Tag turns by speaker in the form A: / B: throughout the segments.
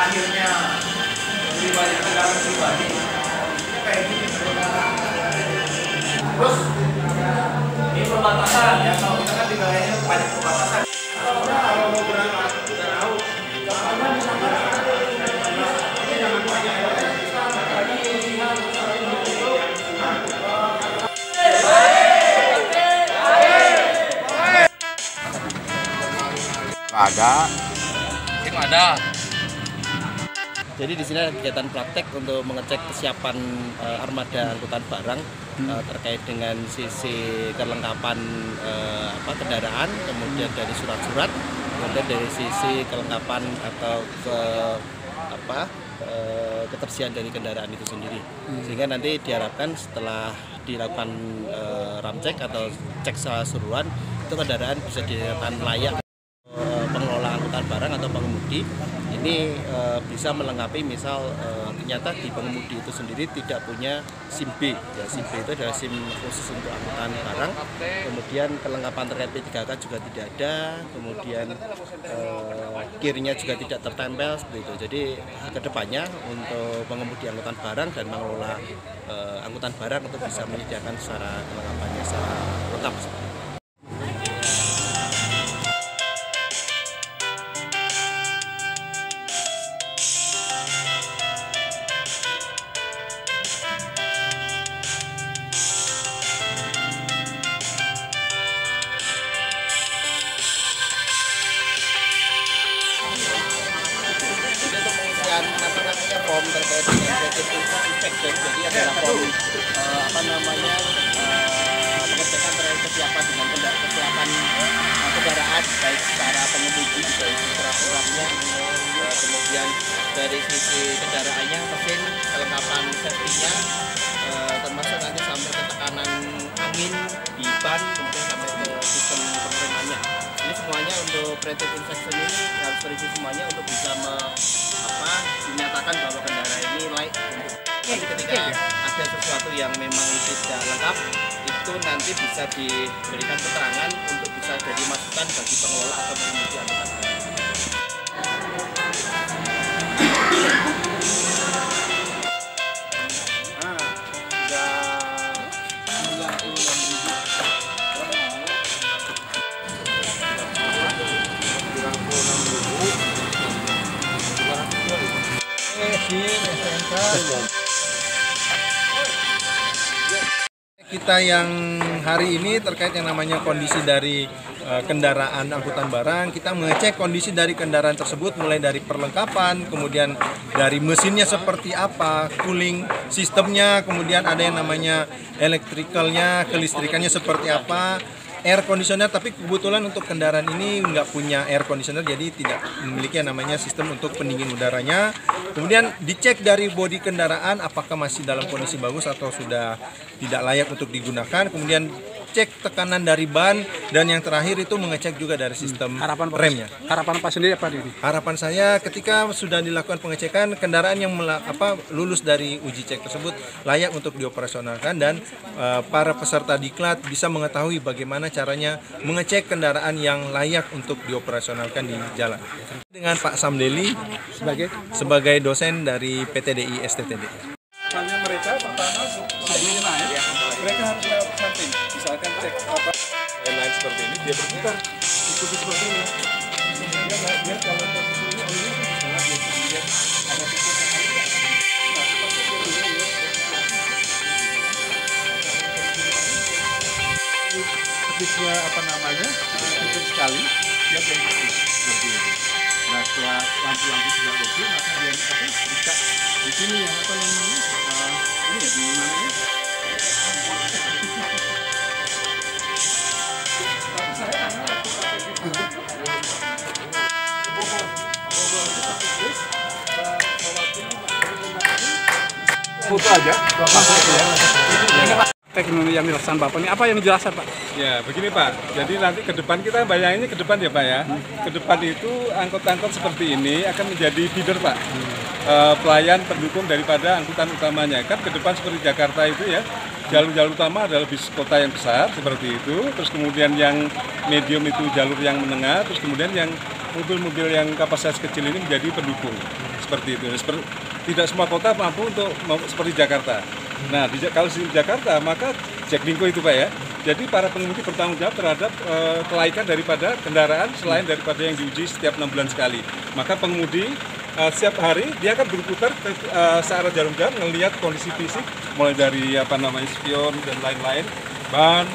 A: Akhirnya lebih banyak kendaraan pribadi kayak gini. Terus ini perbatasan ya, kalau kita kan di wilayahnya banyak perbatasan. Kalau mau berangkat udah tahu karena di sana
B: ada.
C: Jadi di sini ada kegiatan praktek untuk mengecek kesiapan armada angkutan barang terkait dengan sisi kelengkapan kendaraan, kemudian dari surat-surat, kemudian dari sisi kelengkapan atau ketersediaan dari kendaraan itu sendiri. Sehingga nanti diharapkan setelah dilakukan ramcek atau cek keseluruhan, itu kendaraan bisa dinyatakan layak. Pengelola angkutan barang atau pengemudi ini bisa melengkapi, misal ternyata di pengemudi itu sendiri tidak punya SIM B. Ya, SIM B itu adalah SIM khusus untuk angkutan barang. Kemudian kelengkapan terkait P3K juga tidak ada. Kemudian kirnya juga tidak tertempel seperti itu. Jadi kedepannya untuk pengemudi angkutan barang dan mengelola angkutan barang untuk bisa menyediakan secara kelengkapannya secara lengkap. Form terkait dengan inspection, jadi adalah form pengecekan terkait kesiapan dengan kesiapan kendaraan, baik secara pengemudi, baik surat-suratnya, kemudian dari sisi kendaraannya, mesin, kelengkapan safety-nya, termasuk nanti sampai ke tekanan angin di ban, kemudian sampai ke sistem pengeremannya. Ini semuanya untuk preventive inspection ini harus terisi semuanya untuk bisa dinyatakan bahwa kendaraan ini layak untuk. Jadi ketika ada sesuatu yang memang tidak lengkap, itu nanti bisa diberikan keterangan untuk bisa jadi masukan bagi pengelola atau pengemudi angkutan barang.
D: Kita yang hari ini terkait yang namanya kondisi dari kendaraan angkutan barang, kita mengecek kondisi dari kendaraan tersebut mulai dari perlengkapan, kemudian dari mesinnya seperti apa, cooling sistemnya, kemudian ada yang namanya elektrikalnya, kelistrikannya seperti apa, air conditioner, tapi kebetulan untuk kendaraan ini nggak punya air conditioner, jadi tidak memiliki yang namanya sistem untuk pendingin udaranya. Kemudian dicek dari bodi kendaraan apakah masih dalam kondisi bagus atau sudah tidak layak untuk digunakan. Kemudian cek tekanan dari ban, dan yang terakhir itu mengecek juga dari sistem remnya.
E: Harapan Pak sendiri apa ini?
D: Harapan saya ketika sudah dilakukan pengecekan, kendaraan yang lulus dari uji cek tersebut layak untuk dioperasionalkan, dan para peserta diklat bisa mengetahui bagaimana caranya mengecek kendaraan yang layak untuk dioperasionalkan di jalan. Dengan Pak Samdeli sebagai dosen dari PTDI STTD.
E: Mereka pertama sebelum naik, mereka harus lewat samping. Misalkan cek apa lain seperti ini, dia berputar ikuti seperti ini. Sehingga dia kalau posisi ini bisa dia ada titik ketiknya titik sekali dia berhenti seperti ini. Nah, setelah lampu-lampu sudah oke, maka dia bisa di sini yang ini ya, di mana ini? Saya foto aja, masuk ya. Teknologi yang dilaksanakan Bapak ini apa yang dijelaskan Pak? Ya begini Pak, jadi nanti ke depan kita bayanginnya ke depan ya Pak ya. Ke depan itu angkot-angkot seperti ini akan menjadi feeder Pak, pelayan pendukung daripada angkutan utamanya. Kan ke depan seperti Jakarta itu ya, jalur-jalur utama adalah bis kota yang besar seperti itu, terus kemudian yang medium itu jalur yang menengah, terus kemudian yang mobil-mobil yang kapasitas kecil ini menjadi pendukung seperti itu. Tidak semua kota mampu untuk seperti Jakarta. Nah, kalau di Jakarta maka Jaklingko itu Pak ya. Jadi para pengemudi bertanggung jawab terhadap kelaikan daripada kendaraan selain daripada yang diuji setiap 6 bulan sekali. Maka pengemudi setiap hari dia akan berputar searah jarum-jam melihat kondisi fisik mulai dari spion dan lain-lain, ban,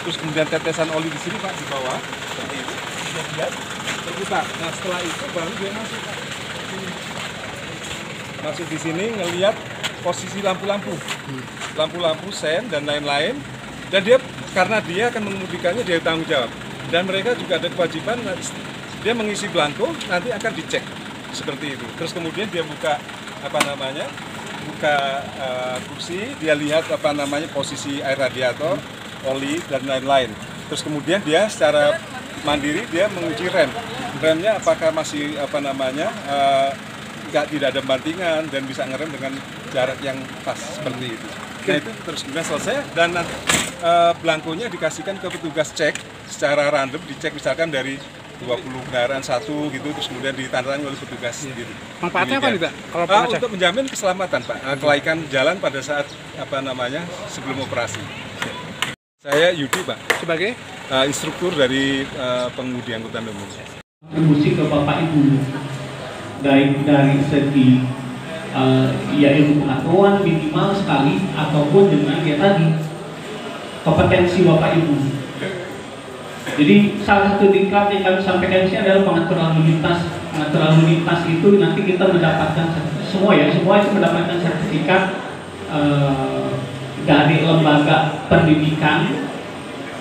E: terus kemudian tetesan oli di sini Pak di bawah seperti itu. Bisa lihat berputar. Nah, setelah itu baru dia masuk Pak. Masuk di sini ngelihat posisi lampu-lampu, sen dan lain-lain, dan karena dia akan mengemudikannya dia tanggung jawab, dan mereka juga ada kewajiban dia mengisi belangko nanti akan dicek seperti itu. Terus kemudian dia buka kursi, dia lihat posisi air radiator, oli dan lain-lain. Terus kemudian dia secara mandiri dia menguji remnya apakah masih tidak ada bantingan dan bisa ngerem dengan jarak yang pas seperti itu. Nah itu terus kemudian selesai dan belangkonya dikasihkan ke petugas cek secara random, dicek misalkan dari 20 kendaraan satu gitu, terus kemudian ditandai oleh petugas gitu. Manfaatnya apa nih Pak? Kalau untuk menjamin keselamatan Pak, kelaikan jalan pada saat sebelum operasi. Saya Yudi Pak, sebagai instruktur dari pengemudi angkutan umum.
B: Kontribusi ke Bapak Ibu dari segi ilmu pengetahuan minimal sekali ataupun dengan tadi kompetensi Bapak Ibu. Jadi salah satu tingkat yang kami sampaikan di sini adalah pengatur lalu lintas. Pengatur lalu lintas itu nanti kita mendapatkan semua itu mendapatkan sertifikat dari lembaga pendidikan,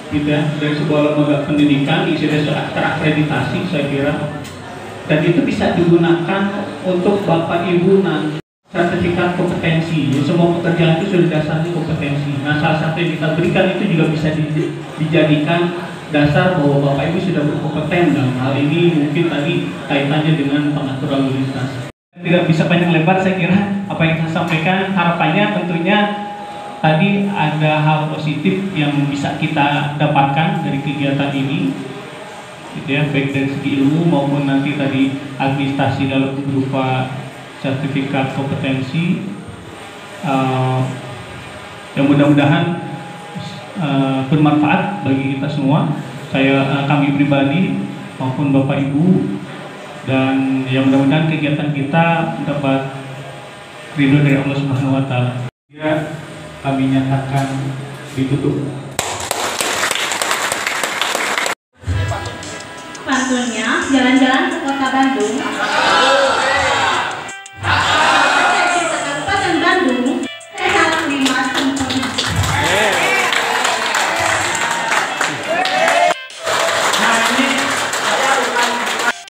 B: gitu ya, dari sebuah lembaga pendidikan sudah terakreditasi saya kira. Dan itu bisa digunakan untuk Bapak Ibu nanti sertifikat kompetensi. Jadi semua pekerjaan itu sudah dasarnya kompetensi. Nah, salah satu yang kita berikan itu juga bisa dijadikan dasar bahwa Bapak Ibu sudah berkompeten dalam hal ini. Mungkin tadi kaitannya dengan pengatur lalu lintas. Tidak bisa panjang lebar, saya kira apa yang saya sampaikan harapannya tentunya tadi ada hal positif yang bisa kita dapatkan dari kegiatan ini. Gitu ya, baik dari segi ilmu maupun nanti tadi administrasi dalam berupa sertifikat kompetensi, yang mudah-mudahan bermanfaat bagi kita semua, kami pribadi maupun Bapak Ibu, dan yang mudah-mudahan kegiatan kita dapat ridho dari Allah Subhanahu Wa Taala. Kami nyatakan ditutup.
F: Pantunnya jalan-jalan ke Kota Bandung